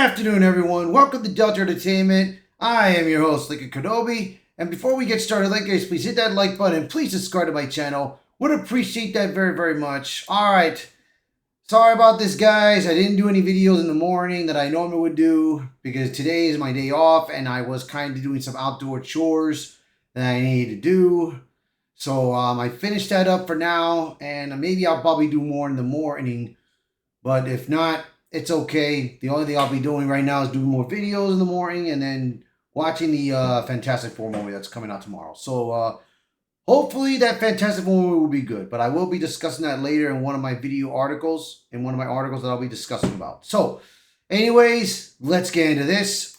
afternoon, everyone. Welcome to Delta Entertainment. I am your host, Lincoln Kenobi. And before we get started, guys, please hit that like button and please subscribe to my channel. Would appreciate that very, very much. All right. Sorry about this, guys. I didn't do any videos in the morning that I normally would do because today is my day off and I was kind of doing some outdoor chores that I needed to do. So I finished that up for now, and maybe I'll probably do more in the morning. But if not, it's okay. The only thing I'll be doing right now is doing more videos in the morning and then watching the Fantastic Four movie that's coming out tomorrow. So hopefully that Fantastic Four movie will be good. But I will be discussing that later in one of my video articles, in one of my articles that I'll be discussing about. So anyways, let's get into this.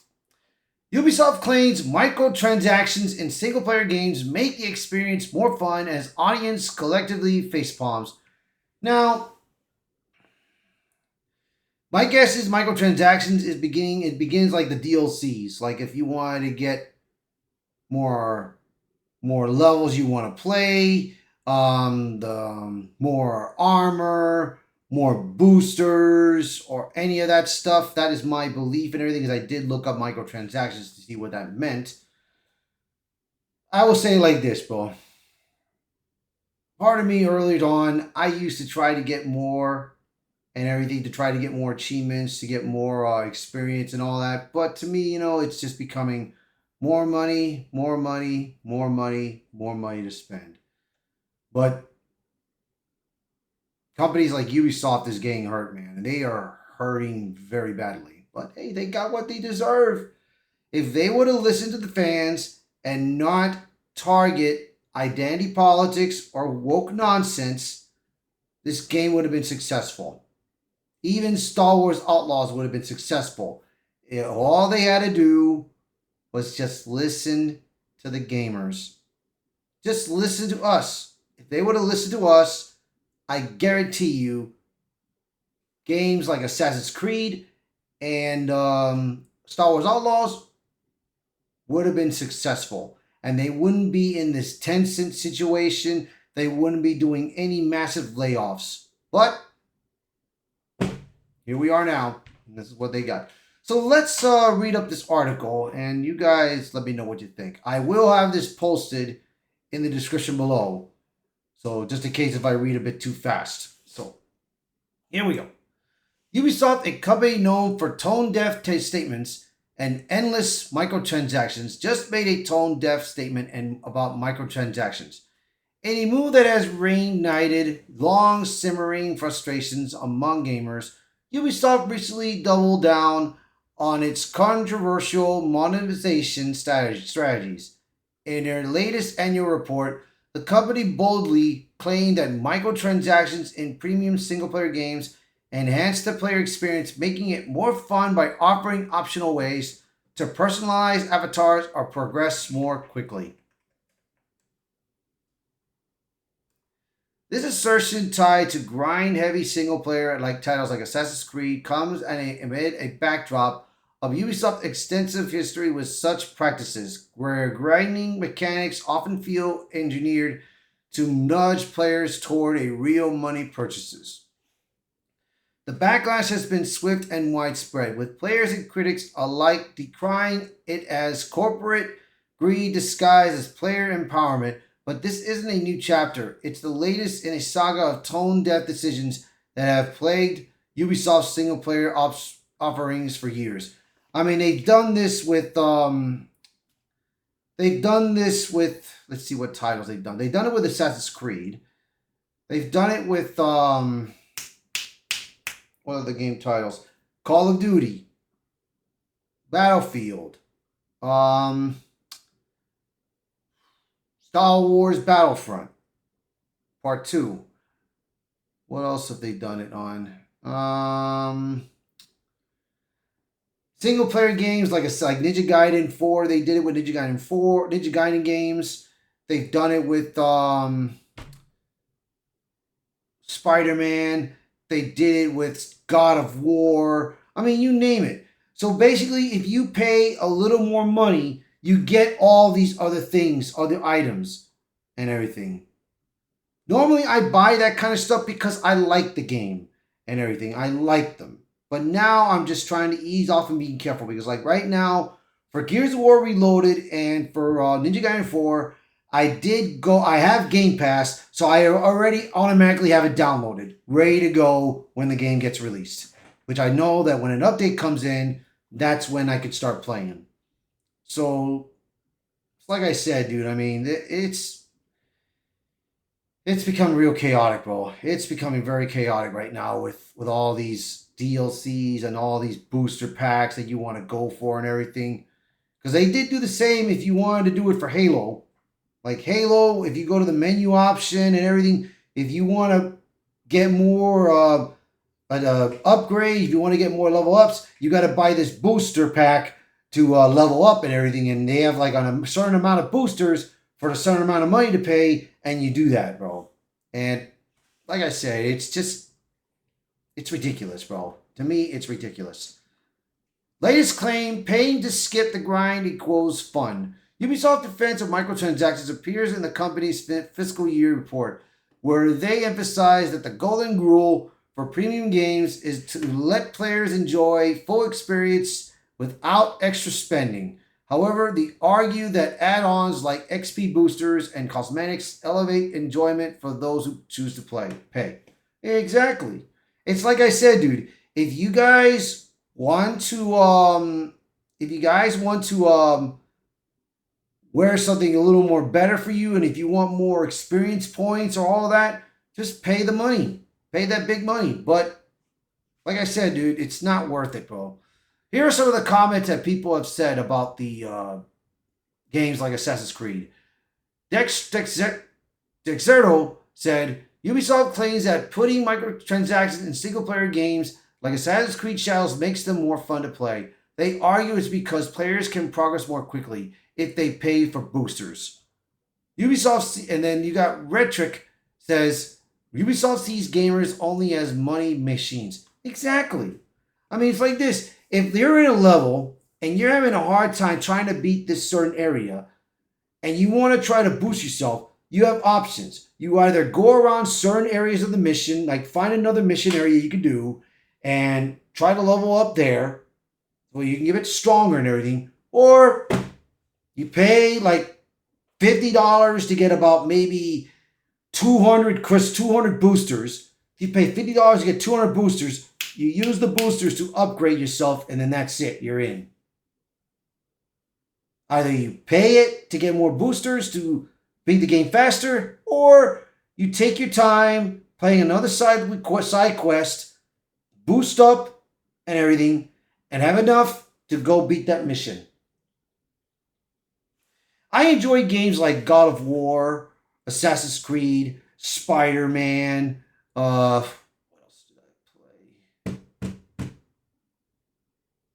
Ubisoft claims microtransactions in single-player games make the experience more fun as audience collectively facepalms. Now, my guess is microtransactions is begins like the DLCs. Like if you wanted to get more levels you want to play, the more armor, more boosters, or any of that stuff. That is my belief and everything, because I did look up microtransactions to see what that meant. I will say like this, bro. Part of me early on, I used to try to get more and everything, to try to get more achievements, to get more experience and all that. But to me, it's just becoming more money, more money, more money, more money to spend. But companies like Ubisoft is getting hurt, man. And they are hurting very badly. But hey, they got what they deserve. If they would have listened to the fans and not target identity politics or woke nonsense, this game would have been successful. Even Star Wars Outlaws would have been successful. All they had to do was just listen to the gamers. Just listen to us. If they would have listened to us, I guarantee you, games like Assassin's Creed and Star Wars Outlaws would have been successful. And they wouldn't be in this Tencent situation. They wouldn't be doing any massive layoffs. But here we are now. And this is what they got. So let's read up this article, and you guys let me know what you think. I will have this posted in the description below. So just in case if I read a bit too fast. So here we go. Ubisoft, a company known for tone-deaf statements and endless microtransactions, just made a tone-deaf statement about microtransactions. In a move that has reignited long simmering frustrations among gamers, Ubisoft recently doubled down on its controversial monetization strategies. In their latest annual report, the company boldly claimed that microtransactions in premium single-player games enhance the player experience, making it more fun by offering optional ways to personalize avatars or progress more quickly. This assertion, tied to grind-heavy single-player titles like Assassin's Creed, comes amid a backdrop of Ubisoft's extensive history with such practices, where grinding mechanics often feel engineered to nudge players toward real money purchases. The backlash has been swift and widespread, with players and critics alike decrying it as corporate greed disguised as player empowerment. But this isn't a new chapter. It's the latest in a saga of tone-deaf decisions that have plagued Ubisoft's single-player offerings for years. I mean, they've done this with let's see what titles they've done. They've done it with Assassin's Creed. They've done it with what are the game titles? Call of Duty, Battlefield, Star Wars Battlefront Part 2. What else have they done it on? Single player games like Ninja Gaiden 4. They did it with Ninja Gaiden 4, Ninja Gaiden games. They've done it with Spider-Man. They did it with God of War. I mean, you name it. So basically, if you pay a little more money, you get all these other things, other items, and everything. Normally, I buy that kind of stuff because I like the game and everything. I like them. But now I'm just trying to ease off and being careful because, like right now, for Gears of War Reloaded and for Ninja Gaiden 4, I have Game Pass, so I already automatically have it downloaded, ready to go when the game gets released. Which I know that when an update comes in, that's when I could start playing. So, like I said, dude, I mean, it's becoming real chaotic, bro. It's becoming very chaotic right now with all these DLCs and all these booster packs that you want to go for and everything. Because they did do the same if you wanted to do it for Halo. Like Halo, if you go to the menu option and everything, if you want to get more upgrade, if you want to get more level ups, you got to buy this booster pack to level up and everything. And they have like on a certain amount of boosters for a certain amount of money to pay, and you do that, bro. And like I said, it's ridiculous, bro. To me, it's ridiculous. Latest claim, paying to skip the grind equals fun. Ubisoft defense of microtransactions appears in the company's fiscal year report, where they emphasize that the golden rule for premium games is to let players enjoy full experience without extra spending. However, they argue that add-ons like XP boosters and cosmetics elevate enjoyment for those who choose to pay. Exactly. It's like I said, dude. If you guys want to, wear something a little more better for you, and if you want more experience points or all of that, just pay the money. Pay that big money. But like I said, dude, it's not worth it, bro. Here are some of the comments that people have said about the games like Assassin's Creed. Dexerto said, Ubisoft claims that putting microtransactions in single-player games like Assassin's Creed Shadows makes them more fun to play. They argue it's because players can progress more quickly if they pay for boosters. Ubisoft, and then you got Rhetoric says, Ubisoft sees gamers only as money machines. Exactly. I mean, it's like this. If you're in a level and you're having a hard time trying to beat this certain area and you want to try to boost yourself, you have options. You either go around certain areas of the mission, like find another mission area you can do and try to level up there so you can get it stronger and everything, or you pay like $50 to get about maybe 200 boosters. You pay $50 to get 200 boosters. You use the boosters to upgrade yourself, and then that's it. You're in. Either you pay it to get more boosters to beat the game faster, or you take your time playing another side quest, boost up and everything, and have enough to go beat that mission. I enjoy games like God of War, Assassin's Creed, Spider-Man, what else did I play?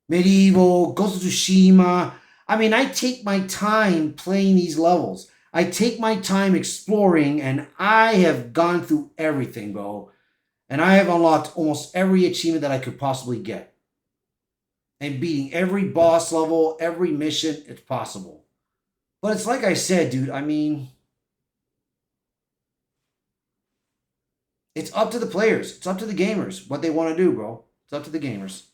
Medieval, Ghost of Tsushima. I mean, I take my time playing these levels. I take my time exploring, and I have gone through everything, bro. And I have unlocked almost every achievement that I could possibly get. And beating every boss level, every mission, it's possible. But it's like I said, dude, I mean, it's up to the players. It's up to the gamers what they want to do, bro. It's up to the gamers.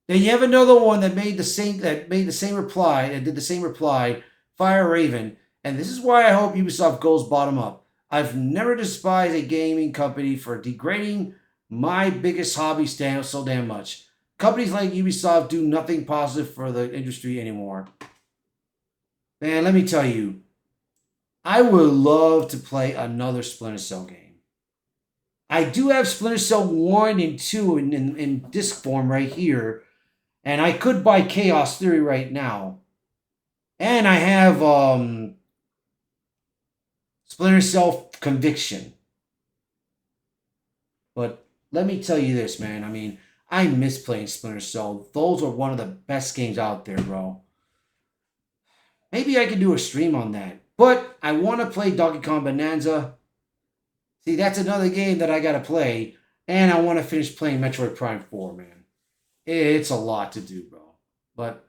Then you have another one that made the same reply and did the same reply, Fire Raven. And this is why I hope Ubisoft goes bottom up. I've never despised a gaming company for degrading my biggest hobby so damn much. Companies like Ubisoft do nothing positive for the industry anymore. Man, let me tell you, I would love to play another Splinter Cell game. I do have Splinter Cell 1 and 2 in disc form right here. And I could buy Chaos Theory right now. And I have Splinter Cell Conviction. But let me tell you this, man. I mean, I miss playing Splinter Cell. Those are one of the best games out there, bro. Maybe I could do a stream on that. But I want to play Donkey Kong Bonanza. See, that's another game that I got to play. And I want to finish playing Metroid Prime 4, man. It's a lot to do, bro. But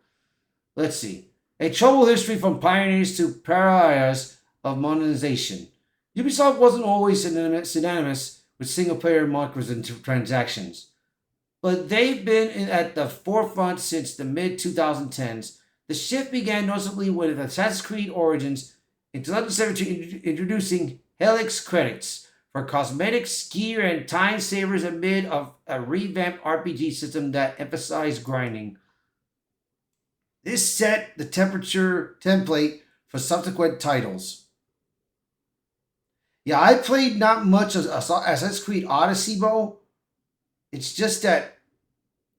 let's see. A troubled history from pioneers to pariahs of monetization. Ubisoft wasn't always synonymous with single-player microtransactions. But they've been at the forefront since the mid-2010s. The shift began noticeably with Assassin's Creed Origins in 2017, introducing Helix credits for cosmetics, gear, and time savers amid a revamped RPG system that emphasized grinding. This set the temperature template for subsequent titles. Yeah, I played not much of Assassin's Creed Odyssey, bro. It's just that,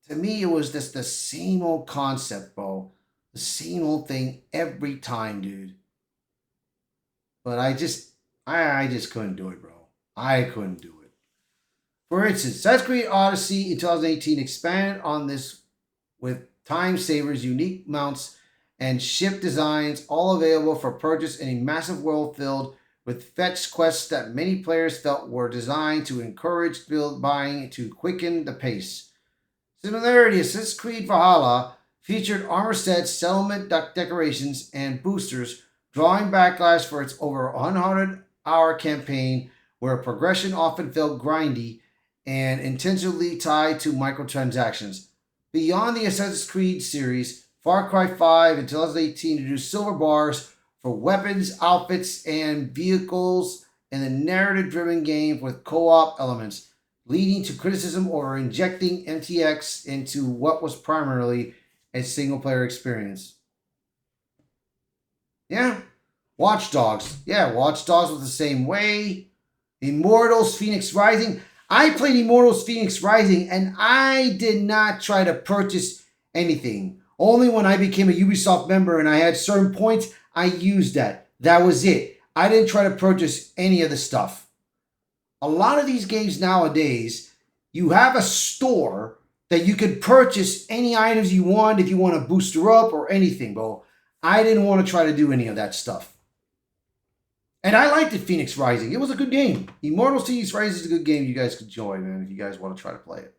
to me, it was just the same old concept, bro. The same old thing every time, dude. But I just couldn't do it, bro. I couldn't do it. For instance, Assassin's Creed Odyssey in 2018 expanded on this with time savers, unique mounts, and ship designs, all available for purchase in a massive world filled with fetch quests that many players felt were designed to encourage build buying to quicken the pace. Similarly, Assassin's Creed Valhalla featured armor sets, settlement decorations, and boosters, drawing backlash for its over 100-hour campaign where progression often felt grindy and intentionally tied to microtransactions. Beyond the Assassin's Creed series, Far Cry 5 in 2018 introduced silver bars for weapons, outfits, and vehicles in the narrative-driven game with co-op elements, leading to criticism over injecting MTX into what was primarily a single-player experience. Yeah, Watch Dogs. Yeah, Watch Dogs was the same way. Immortals Phoenix Rising. I played Immortals Phoenix Rising, and I did not try to purchase anything. Only when I became a Ubisoft member and I had certain points, I used that. That was it. I didn't try to purchase any of the stuff. A lot of these games nowadays, you have a store that you could purchase any items you want if you want to booster up or anything, bro. I didn't want to try to do any of that stuff. And I liked it, Phoenix Rising. It was a good game. Immortals Phoenix Rising is a good game you guys could enjoy, man, if you guys want to try to play it.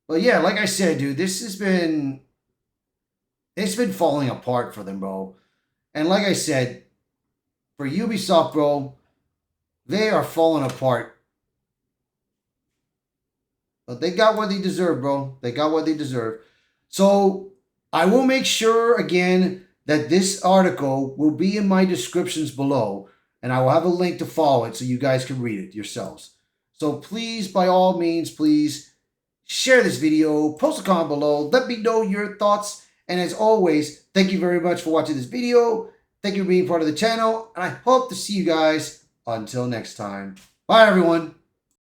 But yeah, like I said, dude, it's been falling apart for them, bro. And like I said, for Ubisoft, bro, they are falling apart. But they got what they deserve, bro. They got what they deserve. So I will make sure, again, that this article will be in my descriptions below, and I will have a link to follow it so you guys can read it yourselves. So please, by all means, please share this video, post a comment below, let me know your thoughts, and as always, thank you very much for watching this video. Thank you for being part of the channel, and I hope to see you guys until next time. Bye, everyone.